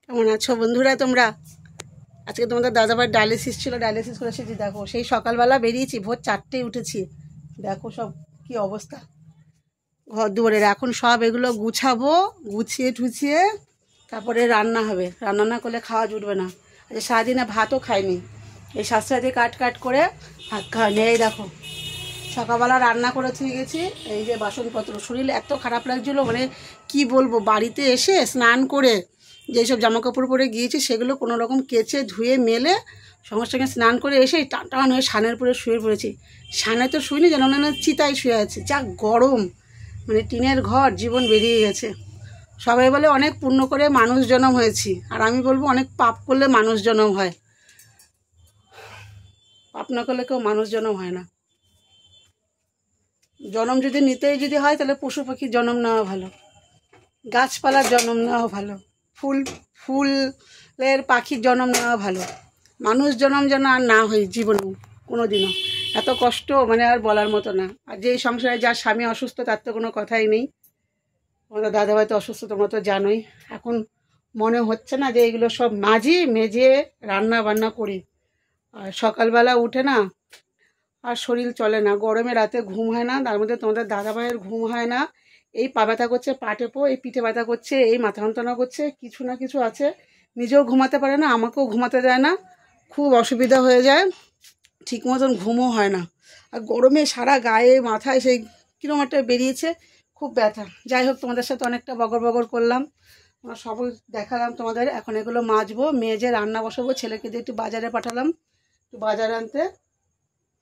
কেমন আছো বন্ধুরা তোমরা? আজকে তোমাদের দাদাভাই ডায়ালিসিস ছিল, ডায়ালিসিস করেছি। দেখো সেই সকালবেলা বেরিয়েছি, ভোর 4টেয় উঠেছি। দেখো সব কি অবস্থা ঘর দুয়ারের। এখন সব এগুলো গুছাবো, গুছিয়ে ঠুছিয়ে তারপরে রান্না হবে। রান্না না করলে খাওয়া জুটবে না। আজকে সারাদিনে ভাতও খাইনি, এই শাস্ত্রা দিয়ে কাট করে ভাত খাওয়া নেই। এই দেখো সকালবেলা রান্না করে থুয়ে গেছি। এই যে বাসনপত্র, শরীর এত খারাপ লাগছিলো, মানে কি বলবো। বাড়িতে এসে স্নান করে যেসব জামাকাপড় পরে গিয়েছি সেগুলো কোনো রকম কেচে ধুয়ে মেলে সঙ্গে সঙ্গে স্নান করে এসে টান হয়ে সানের পরে শুয়ে পড়েছি। সানে তো শুইনি, যেন না চিতায় শুয়ে আছে। যা গরম, মানে টিনের ঘর, জীবন বেরিয়ে গেছে। সবাই বলে অনেক পুণ্য করে মানুষ জন্ম হয়েছি, আর আমি বলবো অনেক পাপ করলে মানুষ জন্ম হয়। পাপ না করলে কেউ মানুষ জন্ম হয় না। জন্ম যদি নিতেই যদি হয় তাহলে পশু পাখির জন্ম নেওয়া ভালো, গাছপালার জন্ম নেওয়া ভালো, ফুলের পাখির জন্ম নেওয়া ভালো। মানুষ জন্ম যেন আর না হয় জীবনেও কোনো দিনও। এত কষ্ট মানে আর বলার মতো না। আর যেই সংসারে যার স্বামী অসুস্থ তার তো কোনো কথাই নেই। আমাদের দাদাভাই তো অসুস্থ, তোমরা তো জানোই। এখন মনে হচ্ছে না যে এগুলো সব মেজে রান্না বান্না করি। আর সকালবেলা উঠে না আর শরীর চলে না, গরমে রাতে ঘুম হয় না। তার মধ্যে তোমাদের দাদাভাইয়ের ঘুম হয় না। এই পা ব্যথা করছে, পা টেপো, এই পিঠে ব্যথা করছে, এই মাথা যন্ত্রণা করছে, কিছু না কিছু আছে। নিজেও ঘুমাতে পারে না, আমাকেও ঘুমাতে দেয় না। খুব অসুবিধা হয়ে যায়, ঠিক মতন ঘুমও হয় না। আর গরমে সারা গায়ে মাথায় সেই কীরকম একটা বেরিয়েছে, খুব ব্যথা। যাই হোক, তোমাদের সাথে অনেকটা বগর করলাম, আমরা সবই দেখালাম তোমাদের। এখন এগুলো মাজবো, মেজে রান্না বসাবো। ছেলেকে দিয়ে একটু বাজারে পাঠালাম, একটু বাজার আনতে।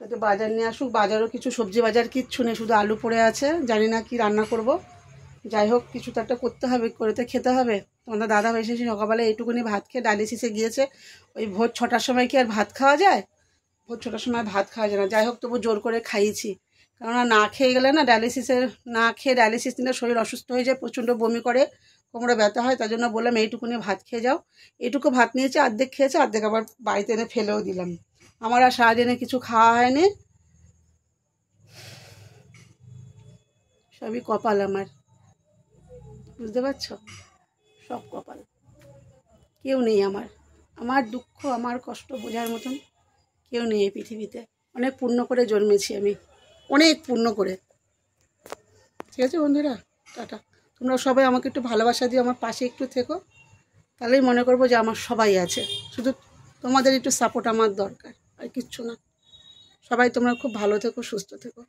একটু বাজার নিয়ে আসুক। বাজারও কিছু সবজি বাজার কিচ্ছু নেই, শুধু আলু পড়ে আছে। জানি না কি রান্না করব। যাই হোক, কিছু তো একটা করতে হবে, করেতে খেতে হবে। তোমাদের দাদা এসেছি সকালবেলা এইটুকুনি ভাত খেয়ে ডায়ালিসিসে গিয়েছে। ওই ভোর 6টার সময় কি আর ভাত খাওয়া যায়? ভোর 6টার সময় ভাত খাওয়া যায় না। যাই হোক, তবু জোর করে খাইয়েছি, কেননা না খেয়ে গেলে না না খেয়ে ডায়ালিসিস নিলে শরীর অসুস্থ হয়ে যায়, প্রচণ্ড বমি করে, কোমরে ব্যথা হয়। তার জন্য বললাম এইটুকুনি ভাত খেয়ে যাও। এইটুকু ভাত নিয়েছে, অর্ধেক খেয়েছে, অর্ধেক আবার বাড়িতে এনে ফেলেও দিলাম। আমার আর সারাদিনে কিছু খাওয়া হয়নি। সবই কপাল আমার, বুঝতে পারছো? সব কপাল। কেউ নেই আমার, আমার দুঃখ আমার কষ্ট বোঝার মতন কেউ নেই এই পৃথিবীতে। অনেক পুণ্য করে জন্মেছি আমি, অনেক পুণ্য করে। ঠিক আছে বন্ধুরা, টাটা। তোমরা সবাই আমাকে একটু ভালোবাসা দিয়ে আমার পাশে একটু থেকো, তাহলেই মনে করবো যে আমার সবাই আছে। শুধু তোমাদের একটু সাপোর্ট আমার দরকার, আর কিচ্ছু না। সবাই তোমরা খুব ভালো থেকো, সুস্থ থেকো।